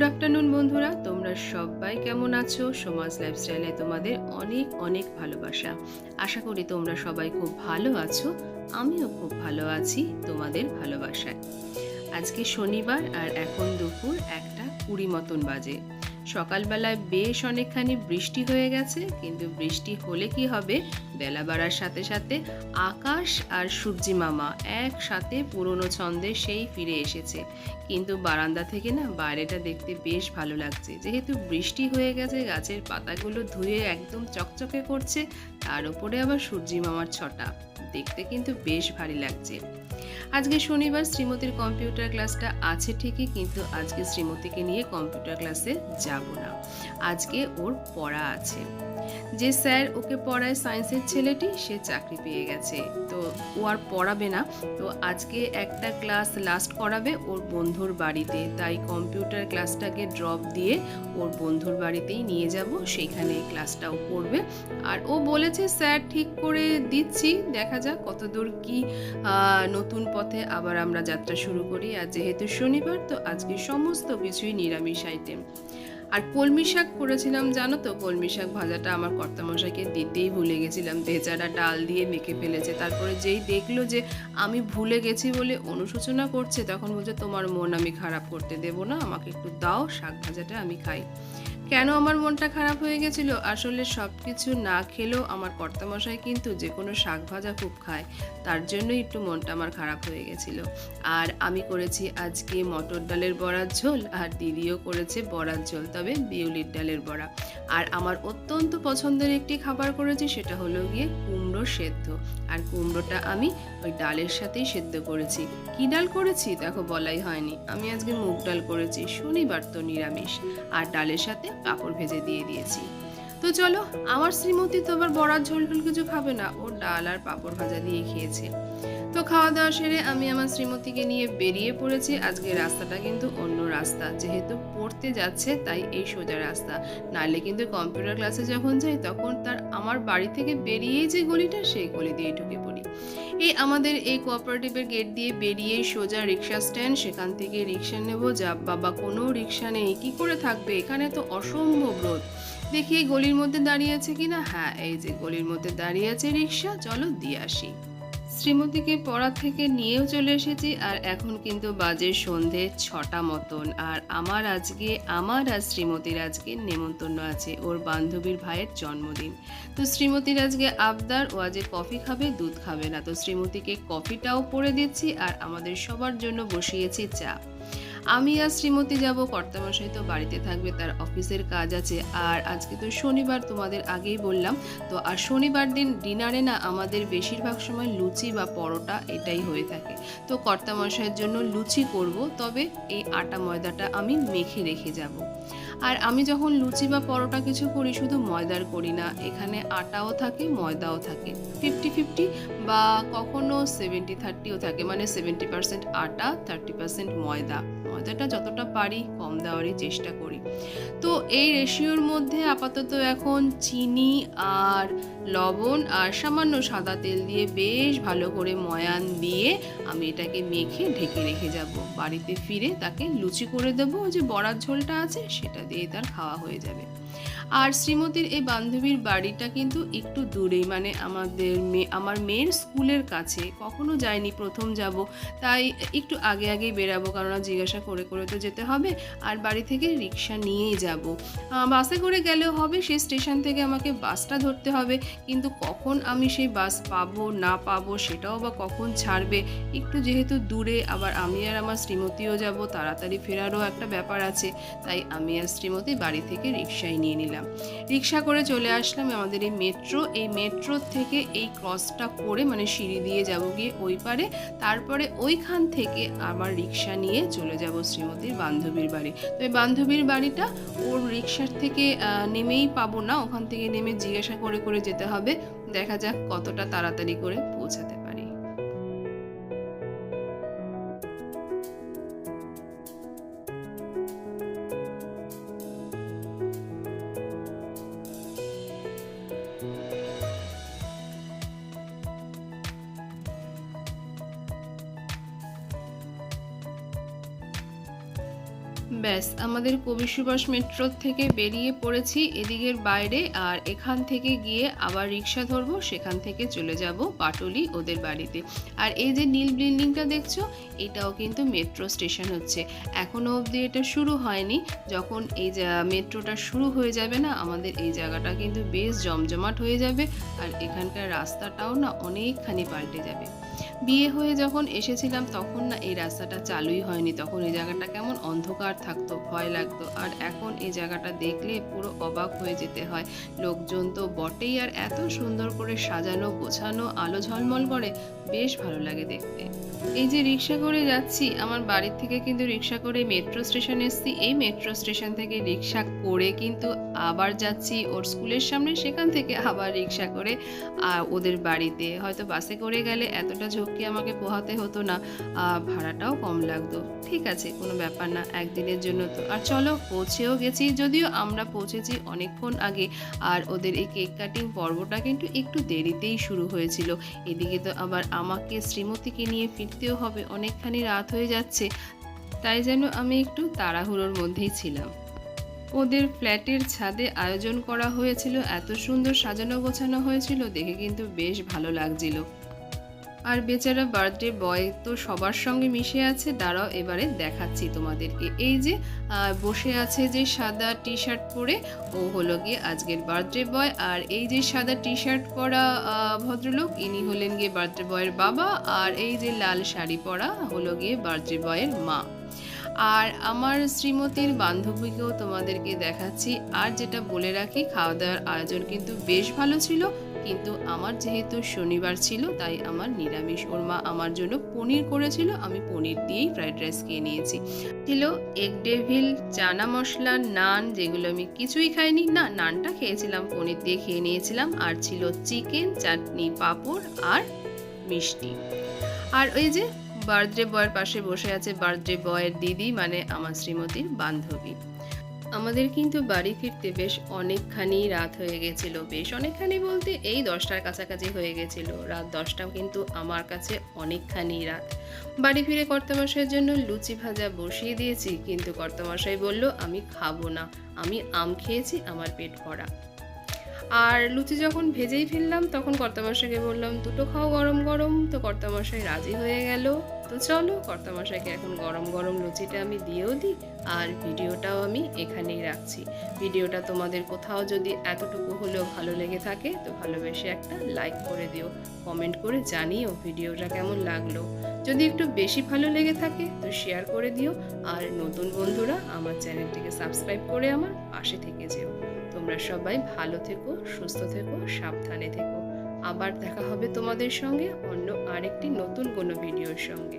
Good afternoon বন্ধুরা, তোমরা সবাই কেমন আছো? সমাজ লাইফস্টাইলে তোমাদের অনেক অনেক ভালোবাসা। আশা করি তোমরা সবাই খুব ভালো আছো। আমিও খুব ভালো আছি তোমাদের ভালোবাসায়। আজকে শনিবার আর এখন দুপুর 1:20 মতন বাজে। সকালবেলায় বেশ অনেকখানি বৃষ্টি হয়ে গেছে, কিন্তু বৃষ্টি হলে কি হবে, বেলা বাড়ার সাথে সাথে আকাশ আর সূর্যি মামা একসাথে পুরনো ছন্দে সেই ফিরে এসেছে। কিন্তু বারান্দা থেকে না বাইরেটা দেখতে বেশ ভালো লাগছে। যেহেতু বৃষ্টি হয়ে গেছে, গাছের পাতাগুলো ধুয়ে একদম চকচকে করছে, তার উপরে আবার সূর্যি মামার ছটা, দেখতে কিন্তু বেশ ভারী লাগছে। আজকে শনিবার শ্রীমতীর কম্পিউটার ক্লাসটা আছে ঠিকই, কিন্তু আজকে শ্রীমতীকে নিয়ে কম্পিউটার ক্লাসে যাব না। আজকে ওর পড়া আছে। যে স্যার ওকে পড়ায় সায়েন্সের ছেলেটি, সে চাকরি পেয়ে গেছে, তো ও আর পড়াবে না। তো আজকে একটা ক্লাস লাস্ট করাবে ওর বন্ধুর বাড়িতে, তাই কম্পিউটার ক্লাসটাকে ড্রপ দিয়ে ওর বন্ধুর বাড়িতেই নিয়ে যাব, সেইখানে ক্লাসটাও করবে। আর ও বলেছে স্যার ঠিক করে দিচ্ছি, দেখা যাক কতদূর কি নতুন পথে আবার আমরা যাত্রা শুরু করি। আর যেহেতু শনিবার, তো আজকে সমস্ত কিছুই নিরামিষ আইটেম। আর কলমি শাক করেছিলাম, জানো তো, কলমি শাক ভাজাটা আমার কর্তামশাইকে দিতেই ভুলে গেছিলাম। বেচারা ডাল দিয়ে মেখে ফেলেছে, তারপরে যেই দেখলো যে আমি ভুলে গেছি বলে অনুশোচনা করছে, তখন বলছে তোমার মন আমি খারাপ করতে দেবো না, আমাকে একটু দাও, শাক ভাজাটা আমি খাই। কেন আমার মনটা খারাপ হয়ে গেছিল? আসলে সব কিছু না খেলেও আমার কর্তামশাই কিন্তু যে কোনো শাক ভাজা খুব খায়, তার জন্যই একটু মনটা আমার খারাপ হয়ে গেছিল। আর আমি করেছি আজকে মটর ডালের বড়ার ঝোল, আর দিদিও করেছে বড়ার ঝোল, তবে বিউলির ডালের বড়া। আর আমার অত্যন্ত পছন্দের একটি খাবার করেছি, সেটা হলো গিয়ে কুমড়ো সেদ্ধ। আর কুমড়োটা আমি ওই ডালের সাথেই সেদ্ধ করেছি। কি ডাল করেছি দেখো, বলাই হয়নি, আমি আজকে মুগ ডাল করেছি, শনিবার তো নিরামিষ। আর ডালের সাথে পাঁপড় ভেজে দিয়ে দিয়েছি। তো চলো, আমার শ্রীমতী তো আবার বড়ার ঝোল ঝোল কিছু খাবে না, ও ডাল আর পাঁপড় ভাজা দিয়ে খেয়েছে। তো খাওয়া দাওয়া সেরে আমি আমার শ্রীমতীকে নিয়ে বেরিয়ে পড়েছি। আজকে রাস্তাটা কিন্তু অন্য রাস্তা, যেহেতু পড়তে যাচ্ছে তাই এই সোজা রাস্তা। নাহলে কিন্তু কম্পিউটার ক্লাসে যখন যাই, তখন তার আমার বাড়ি থেকে বেরিয়েই যে গলিটা, সেই গলি দিয়ে ঢুকে পড়ি। এই আমাদের এই কোঅপারেটিভের গেট দিয়ে বেরিয়ে সোজা রিক্সা স্ট্যান্ড, সেখান থেকে রিক্সা নেব। যা বাবা, কোনো রিক্সা নেই, কি করে থাকবে এখানে, তো অসম্ভব রোদ। দেখি এই গলির মধ্যে দাঁড়িয়ে আছে কিনা। হ্যাঁ, এই যে গলির মধ্যে দাঁড়িয়ে আছে রিক্সা, চলো দিয়ে আসি। শ্রীমতীকে পড়া থেকে নিয়েও চলে এসেছি, আর এখন কিন্তু বাজে সন্ধে 6টা মতন। আর আমার আর শ্রীমতীর আজকে নেমন্তন্ন আছে, ওর বান্ধবীর ভাইয়ের জন্মদিন। তো শ্রীমতীর আজকে আবদার, ও আজকে কফি খাবে, দুধ খাবে না। তো শ্রীমতীকে কফিটাও করে দিচ্ছি, আর আমাদের সবার জন্য বসিয়েছি চা। আমি আর শ্রীমতী যাব, কর্তামশাই তো বাড়িতে থাকবে, তার অফিসের কাজ আছে। আর আজকে তো শনিবার, তোমাদের আগেই বললাম। তো আর শনিবার দিন ডিনারে না আমাদের বেশিরভাগ সময় লুচি বা পরোটা এটাই হয়ে থাকে। তো কর্তামশাইয়ের জন্য লুচি করব, তবে এই আটা ময়দাটা আমি মেখে রেখে যাব। আর আমি যখন লুচি বা পরোটা কিছু করি, শুধু ময়দার করি না, এখানে আটাও থাকে ময়দাও থাকে, 50-50 বা কখনো 70-30ও থাকে, মানে 70% আটা, 30% ময়দা। ময়দাটা যতটা পারি কম দেওয়ারই চেষ্টা করি। তো এই রেশিওর মধ্যে আপাতত এখন চিনি আর লবণ আর সামান্য সাদা তেল দিয়ে বেশ ভালো করে ময়ান দিয়ে আমি এটাকে মেখে ঢেকে রেখে যাব। বাড়িতে ফিরে তাকে লুচি করে দেবো, যে বড়ার ঝোলটা আছে সেটা দিয়ে তার খাওয়া হয়ে যাবে। আর শ্রীমতীর এই বান্ধবীর বাড়িটা কিন্তু একটু দূরেই, মানে আমার মেয়ের স্কুলের কাছে। কখনো যাইনি, প্রথম যাব, তাই একটু আগে আগেই বেরাবো, কারণ জিজ্ঞাসা করে করে তো যেতে হবে। আর বাড়ি থেকে রিক্সা নিয়েই যাব। বাসে করে গেলেও হবে, সেই স্টেশন থেকে আমাকে বাসটা ধরতে হবে, কিন্তু কখন আমি সেই বাস পাবো না পাবো, সেটাও বা কখন ছাড়বে, একটু যেহেতু দূরে, আবার আমি আর আমার শ্রীমতীও যাব, তাড়াতাড়ি ফেরারও একটা ব্যাপার আছে। তাই আমি আর শ্রীমতী বাড়ি থেকে রিক্সায় নিয়ে নিলাম। রিক্সা করে চলে আসলাম আমাদের এই মেট্রো থেকে এই ক্রসটা করে, মানে সিঁড়ি দিয়ে যাব গিয়ে ওই পারে, তারপরে ওইখান থেকে আবার রিক্সা নিয়ে চলে যাব শ্রীমতীর বান্ধবীর বাড়ি। তো এই বান্ধবীর বাড়িটা ওর রিক্সার থেকে নেমেই পাবো না, ওখান থেকে নেমে জিজ্ঞাসা করে করে যেতে হবে। দেখা যাক কতটা তাড়াতাড়ি করে পৌঁছাতে পারি। ব্যাস আমাদের কবি সুভাষ মেট্রো থেকে বেরিয়ে পড়েছি এদিকের বাইরে, আর এখান থেকে গিয়ে আবার রিক্সা ধরবো, সেখান থেকে চলে যাব পাটুলি ওদের বাড়িতে। আর এই যে নীল বিল্ডিংটা দেখছো, এটাও কিন্তু মেট্রো স্টেশন হচ্ছে। এখনও অবধি এটা শুরু হয়নি। যখন এই মেট্রোটা শুরু হয়ে যাবে না, আমাদের এই জায়গাটা কিন্তু বেশ জমজমাট হয়ে যাবে, আর এখানকার রাস্তাটাও না অনেকখানি পাল্টে যাবে। বিয়ে হয়ে যখন এসেছিলাম তখন না এই রাস্তাটা চালুই হয়নি, তখন এই জায়গাটা কেমন অন্ধকার থাকতো, ভয় লাগতো। আর এখন এই জায়গাটা দেখলে পুরো অবাক হয়ে যেতে হয়। লোকজন তো বটেই, আর এত সুন্দর করে সাজানো গোছানো, আলো ঝলমল করে, বেশ ভালো লাগে দেখতে। এই যে রিক্সা করে যাচ্ছি, আমার বাড়ির থেকে কিন্তু রিক্সা করে মেট্রো স্টেশন এসছি। এই মেট্রো স্টেশন থেকে রিক্সা করে কিন্তু আবার যাচ্ছি ওর স্কুলের সামনে, সেখান থেকে আবার রিক্সা করে ওদের বাড়িতে। হয়তো বাসে করে গেলে এতটা ঝক্কি আমাকে পোহাতে হতো না, ভাড়াটাও কম লাগতো। ঠিক আছে, কোনো ব্যাপার না, একদিনের জন্য তো। আর চলো, পৌঁছেও গেছি, যদিও আমরা পৌঁছেছি অনেকক্ষণ আগে। আর ওদের এই কেক কাটিং পর্বটা কিন্তু একটু দেরিতেই শুরু হয়েছিল। এদিকে তো আবার আমাকে শ্রীমতীকে নিয়ে ফিরতেও হবে, অনেকখানি রাত হয়ে যাচ্ছে, তাই যেন আমি একটু তাড়াহুড়োর মধ্যেই ছিলাম। ওদের ফ্ল্যাটের ছাদে আয়োজন করা হয়েছিল, এত সুন্দর সাজানো গোছানো হয়েছিল, দেখে কিন্তু বেশ ভালো লাগছিল। আর বেচারা বার্থডে বয় তো সবার সঙ্গে মিশে আছে। দাঁড়াও এবারে দেখাচ্ছি তোমাদেরকে। এই যে বসে আছে যে সাদা টি শার্ট পরে, ও হলো গিয়ে আজকের বার্থডে বয়। আর এই যে সাদা টি শার্ট পরা ভদ্রলোক, ইনি হলেন গিয়ে বার্থডে বয়ের বাবা। আর এই যে লাল শাড়ি পরা হলো গিয়ে বার্থডে বয়ের মা। আর আমার শ্রীমতীর বান্ধবীকেও তোমাদেরকে দেখাচ্ছি। আর যেটা বলে রাখি, খাওয়া দাওয়ার আয়োজন কিন্তু বেশ ভালো ছিল, কিন্তু আমার যেহেতু শনিবার ছিল তাই আমার নিরামিষ। ওর মা আমার জন্য পনির করেছিল, আমি পনির দিয়েই ফ্রাইড রাইস খেয়ে নিয়েছি। ছিল এগ ডেভিল, চানা মশলা, নান, যেগুলো আমি কিছুই খাইনি, না নানটা খেয়েছিলাম, পনির দিয়ে খেয়ে নিয়েছিলাম। আর ছিল চিকেন, চাটনি, পাঁপড় আর মিষ্টি। আর ওই যে বার্থডে বয়ের পাশে বসে আছে বার্থডে বয়ের দিদি, মানে আমার শ্রীমতীর বান্ধবী। আমাদের কিন্তু বাড়ি ফিরতে বেশ অনেকখানি রাত হয়ে গেছিল। বেশ অনেকখানি বলতে এই 10টার কাছাকাছি হয়ে গেছিল। রাত 10টা কিন্তু আমার কাছে অনেকখানি রাত। বাড়ি ফিরে কর্তামশাইয়ের জন্য লুচি ভাজা বসিয়ে দিয়েছি, কিন্তু কর্তামশাই বলল আমি খাবো না, আমি আম খেয়েছি, আমার পেট ভরা। আর লুচি যখন ভেজেই ফেললাম, তখন কর্তামশাইকে বললাম দুটো খাও গরম গরম, তো কর্তামশাই রাজি হয়ে গেল। তো চলো, কর্তামশাইকে এখন গরম গরম লুচিটা আমি দিয়েও দিই, আর ভিডিওটাও আমি এখানেই রাখছি। ভিডিওটা তোমাদের কোথাও যদি এতটুকু হলেও ভালো লেগে থাকে, তো ভালোবেসে একটা লাইক করে দিও, কমেন্ট করে জানিও ভিডিওটা কেমন লাগলো। যদি একটু বেশি ভালো লেগে থাকে তো শেয়ার করে দিও। আর নতুন বন্ধুরা আমার চ্যানেলটিকে সাবস্ক্রাইব করে আমার পাশে থেকে যেও। তোমরা সবাই ভালো থেকো, সুস্থ থেকো, সাবধানে থেকো। আবার দেখা হবে তোমাদের সঙ্গে অন্য আরেকটি নতুন কোনো ভিডিওর সঙ্গে।